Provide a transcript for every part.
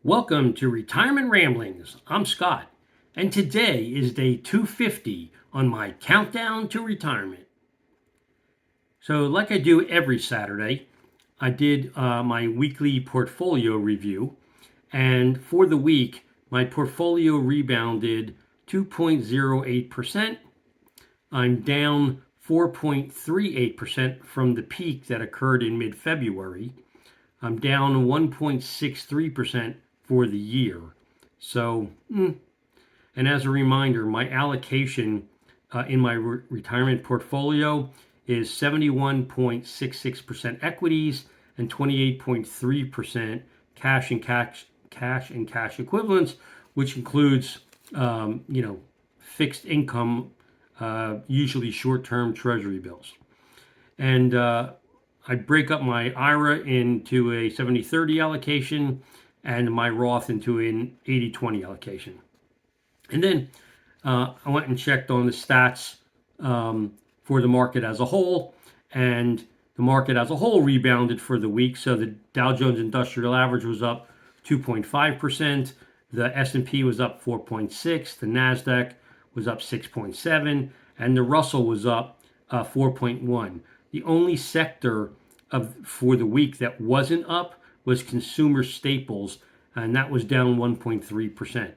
Welcome to Retirement Ramblings. I'm Scott, and today is day 250 on my countdown to retirement. So, like I do every Saturday, I did my weekly portfolio review, and for the week, my portfolio rebounded 2.08%. I'm down 4.38% from the peak that occurred in mid February. I'm down 1.63% for the year. So, and as a reminder, my allocation in my retirement portfolio is 71.66% equities and 28.3% cash and cash equivalents, which includes, fixed income, usually short-term treasury bills. And I break up my IRA into a 70-30 allocation and my Roth into an 80-20 allocation. And then I went and checked on the stats for the market as a whole, and the market as a whole rebounded for the week. So the Dow Jones Industrial Average was up 2.5%, the S&P was up 4.6%, the Nasdaq was up 6.7%, and the Russell was up 4.1%. The only sector for the week that wasn't up was consumer staples, and that was down 1.3%.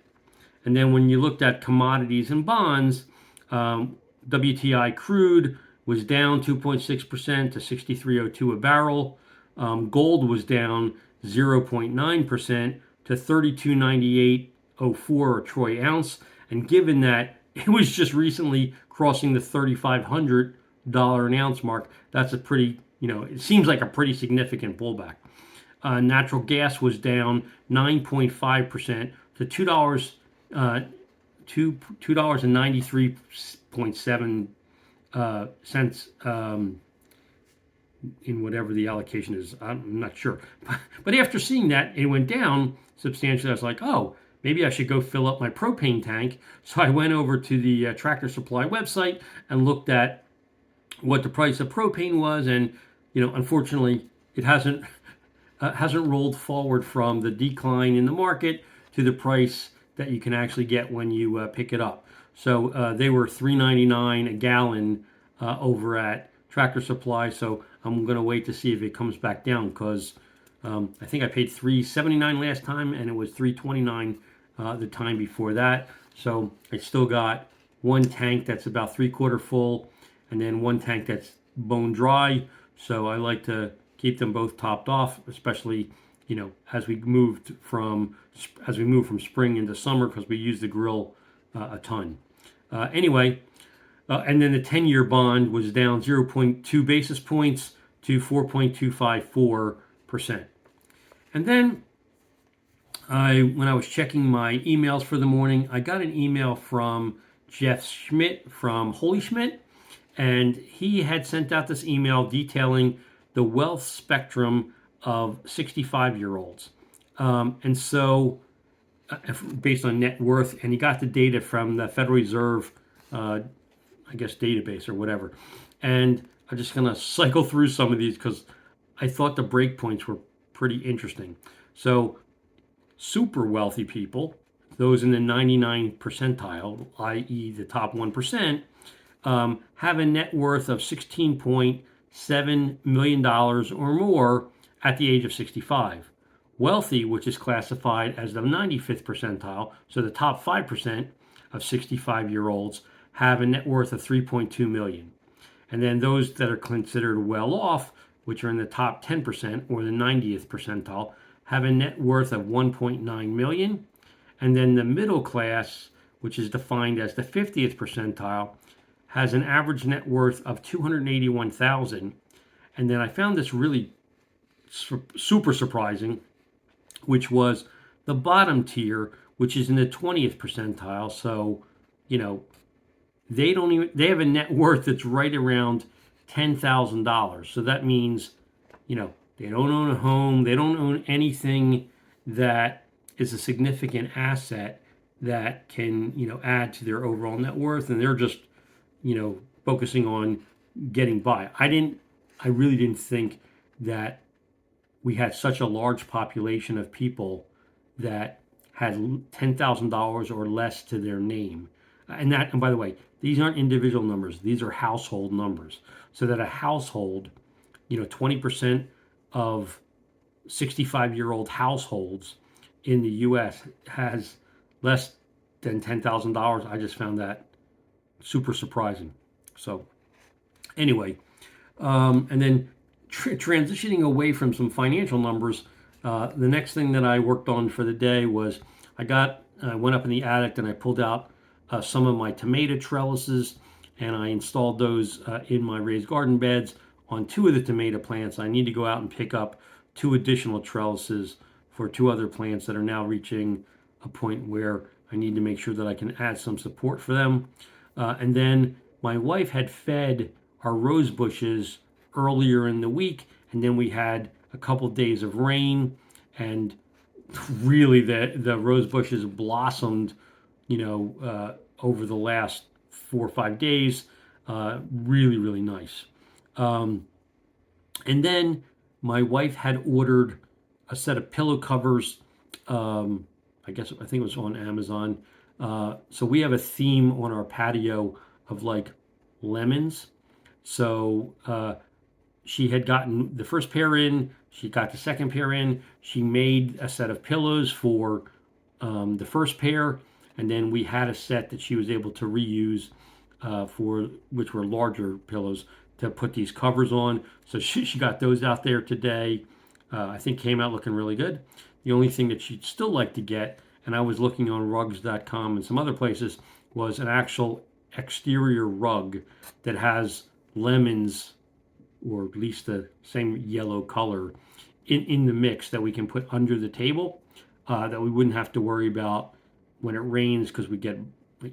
And then when you looked at commodities and bonds, WTI crude was down 2.6% to 63.02 a barrel. Gold was down 0.9% to 32.98.04 a troy ounce. And given that it was just recently crossing the $3,500 an ounce mark, that's a pretty, it seems like a pretty significant pullback. Natural gas was down 9.5% to $2.93.7 cents in whatever the allocation is. I'm not sure. But after seeing that, it went down substantially. I was like, oh, maybe I should go fill up my propane tank. So I went over to the Tractor Supply website and looked at what the price of propane was, and unfortunately, it hasn't rolled forward from the decline in the market to the price that you can actually get when you pick it up. So they were $3.99 a gallon over at Tractor Supply. So I'm going to wait to see if it comes back down, because I think I paid $3.79 last time, and it was $3.29 the time before that. So I still got one tank that's about 3/4 full, and then one tank that's bone dry. So I like to keep them both topped off, especially as we move from spring into summer, because we use the grill a ton. Anyway, and then the 10-year bond was down 0.2 basis points to 4.254%. And then when I was checking my emails for the morning, I got an email from Jeff Schmidt from Holy Schmidt, and he had sent out this email detailing the wealth spectrum of 65-year-olds. And so, based on net worth, and he got the data from the Federal Reserve, database or whatever. And I'm just going to cycle through some of these because I thought the breakpoints were pretty interesting. So, super wealthy people, those in the 99 percentile, i.e., the top 1%, have a net worth of $16.7 million or more at the age of 65. Wealthy, which is classified as the 95th percentile, so the top 5% of 65-year-olds have a net worth of 3.2 million. And then those that are considered well off, which are in the top 10% or the 90th percentile, have a net worth of 1.9 million. And then the middle class, which is defined as the 50th percentile, has an average net worth of 281,000. And then I found this really super surprising, which was the bottom tier, which is in the 20th percentile. So, they have a net worth that's right around $10,000. So that means, they don't own a home, they don't own anything that is a significant asset that can, add to their overall net worth, and they're just, focusing on getting by. I really didn't think that we had such a large population of people that had $10,000 or less to their name. And by the way, these aren't individual numbers, these are household numbers. So that a household, 20% of 65-year-old households in the US has less than $10,000. I just found that super surprising. So, anyway, and then transitioning away from some financial numbers, the next thing that I worked on for the day was I went up in the attic and I pulled out some of my tomato trellises and I installed those in my raised garden beds on two of the tomato plants. I need to go out and pick up two additional trellises for two other plants that are now reaching a point where I need to make sure that I can add some support for them. And then my wife had fed our rose bushes earlier in the week, and then we had a couple days of rain, and really the rose bushes blossomed, over the last 4 or 5 days. Really, really nice. Um, and then my wife had ordered a set of pillow covers. Um, I think it was on Amazon. So we have a theme on our patio of like lemons. So she had gotten the first pair in, she got the second pair in, she made a set of pillows for the first pair, and then we had a set that she was able to reuse for which were larger pillows to put these covers on. So she got those out there today. I think came out looking really good. The only thing that she'd still like to get, and I was looking on rugs.com and some other places, was an actual exterior rug that has lemons, or at least the same yellow color, in the mix that we can put under the table, that we wouldn't have to worry about when it rains, because we get,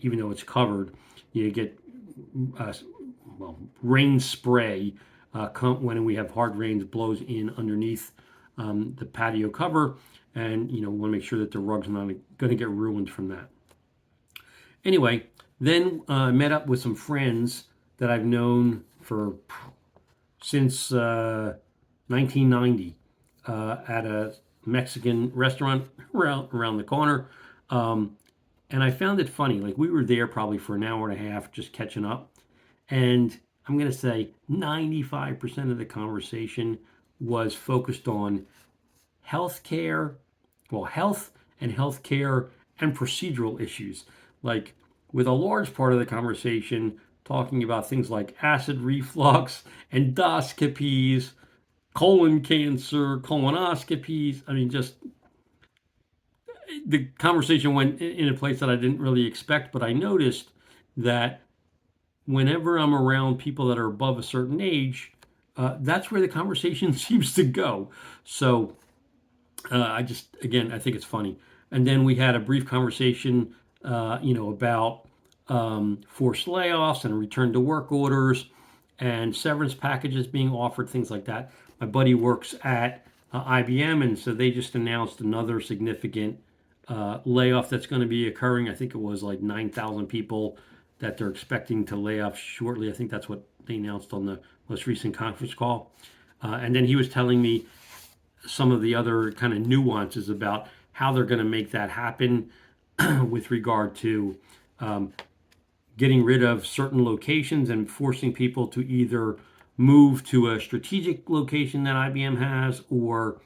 even though it's covered, you get uh, rain spray when we have hard rains blows in underneath the patio cover, and want to make sure that the rug's not going to get ruined from that. Anyway, then I met up with some friends that I've known for since 1990 at a Mexican restaurant around the corner. Um, and I found it funny. Like, we were there probably for an hour and a half just catching up. And I'm going to say 95% of the conversation was focused on healthcare, well, health and healthcare and procedural issues. Like, with a large part of the conversation talking about things like acid reflux, endoscopies, colon cancer, colonoscopies. I mean, just the conversation went in a place that I didn't really expect, but I noticed that whenever I'm around people that are above a certain age, that's where the conversation seems to go. So again, I think it's funny. And then we had a brief conversation, about forced layoffs and return to work orders and severance packages being offered, things like that. My buddy works at IBM, and so they just announced another significant layoff that's going to be occurring. I think it was like 9,000 people that they're expecting to lay off shortly. I think that's what they announced on the most recent conference call. And then he was telling me some of the other kind of nuances about how they're going to make that happen with regard to um, getting rid of certain locations and forcing people to either move to a strategic location that IBM has, or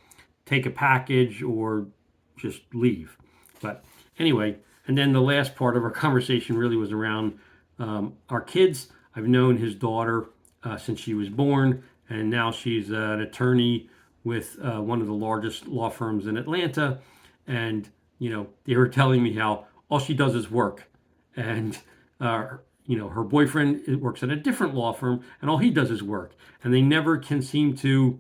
take a package, or just leave. But anyway, and then the last part of our conversation really was around our kids. I've known his daughter since she was born, and now she's an attorney with one of the largest law firms in Atlanta. And, they were telling me how all she does is work. And, her boyfriend works at a different law firm, and all he does is work. And they never can seem to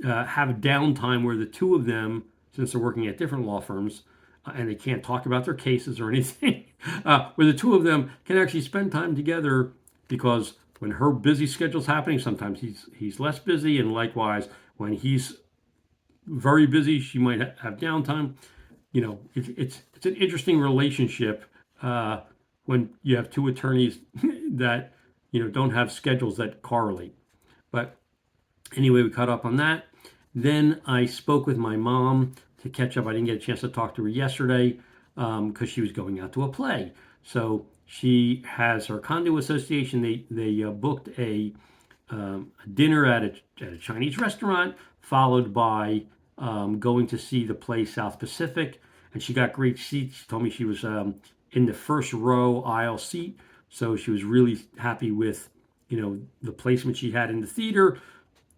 have a downtime where the two of them, since they're working at different law firms, and they can't talk about their cases or anything, where the two of them can actually spend time together, because when her busy schedule's happening, sometimes he's less busy, and likewise when he's very busy, she might have downtime. It's an interesting relationship when you have two attorneys that don't have schedules that correlate. But anyway, we caught up on that. Then I spoke with my mom to catch up. I didn't get a chance to talk to her yesterday because she was going out to a play. So she has her condo association. They booked a dinner at a Chinese restaurant, followed by going to see the play South Pacific. And she got great seats. She told me she was in the first row aisle seat, so she was really happy with the placement she had in the theater.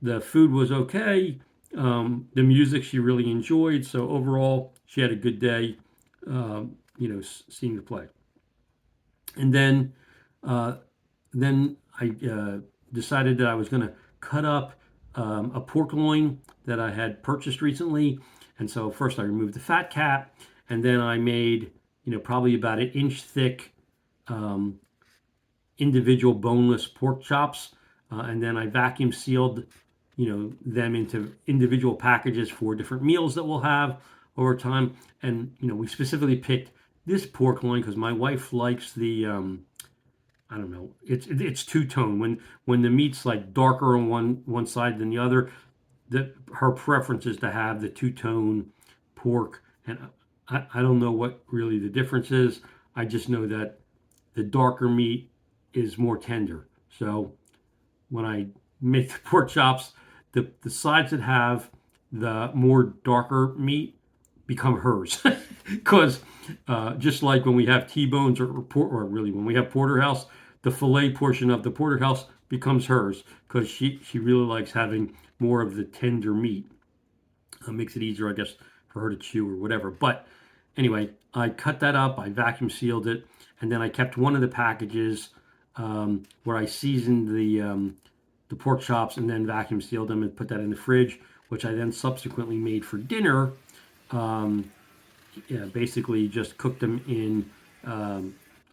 The food was okay. The music she really enjoyed. So overall, she had a good day. Seeing the play, and uh, then I decided that I was going to cut up a pork loin that I had purchased recently. And so first I removed the fat cap, and then I made, probably about an inch thick um, individual boneless pork chops. And then I vacuum sealed, them into individual packages for different meals that we'll have over time. And, we specifically picked this pork loin because my wife likes the, I don't know. It's two tone. When the meat's like darker on one side than the other, that her preference is to have the two tone pork. And I don't know what really the difference is. I just know that the darker meat is more tender. So when I make the pork chops, the sides that have the more darker meat become hers. Because just like when we have T-bones or really when we have porterhouse, the fillet portion of the porterhouse becomes hers because she really likes having more of the tender meat. Makes it easier, I guess, for her to chew or whatever. But anyway, I cut that up, I vacuum sealed it, and then I kept one of the packages where I seasoned the pork chops and then vacuum sealed them and put that in the fridge, which I then subsequently made for dinner. Um, yeah, basically just cooked them in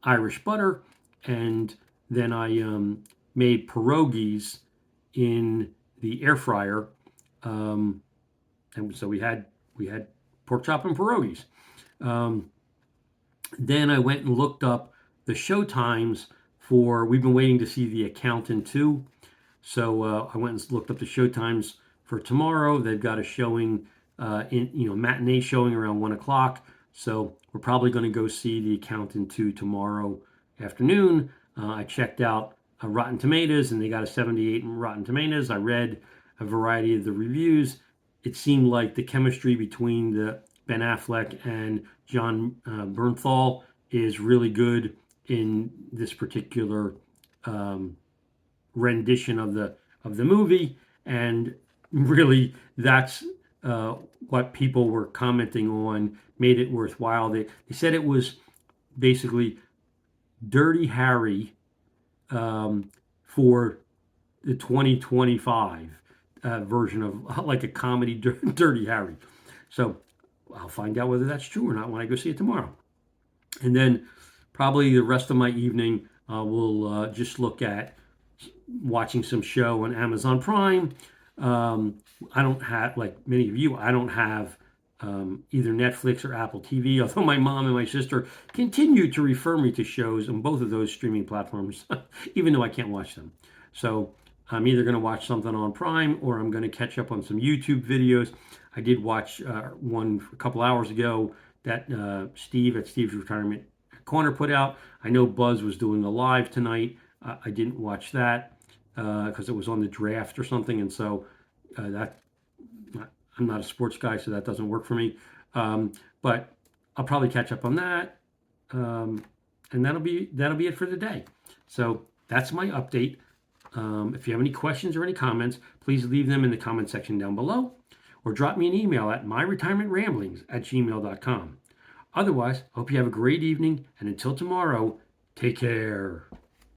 Irish butter, and then I made pierogies in the air fryer, um, and so we had pork chop and pierogies. Um, then I went and looked up the show times for. We've been waiting to see The Accountant too, so I went and looked up the show times for tomorrow. They've got a showing matinee showing around 1 o'clock. So we're probably going to go see The Accountant 2 tomorrow afternoon. I checked out Rotten Tomatoes, and they got a 78 in Rotten Tomatoes. I read a variety of the reviews. It seemed like the chemistry between the Ben Affleck and John Bernthal is really good in this particular um, rendition of the movie, and really that's what people were commenting on made it worthwhile. They said it was basically Dirty Harry for the 2025 version of like a comedy Dirty Harry. So I'll find out whether that's true or not when I go see it tomorrow. And then probably the rest of my evening, we'll just look at watching some show on Amazon Prime. I don't have, like many of you, I don't have either Netflix or Apple TV, although my mom and my sister continue to refer me to shows on both of those streaming platforms, even though I can't watch them. So I'm either going to watch something on Prime or I'm going to catch up on some YouTube videos. I did watch one a couple hours ago that Steve at Steve's Retirement Corner put out. I know Buzz was doing a live tonight. I didn't watch that because it was on the draft or something, and so that I'm not a sports guy, so that doesn't work for me. But I'll probably catch up on that, and that'll be it for the day. So that's my update. If you have any questions or any comments, please leave them in the comment section down below, or drop me an email at myretirementramblings@gmail.com. Otherwise, I hope you have a great evening, and until tomorrow, take care.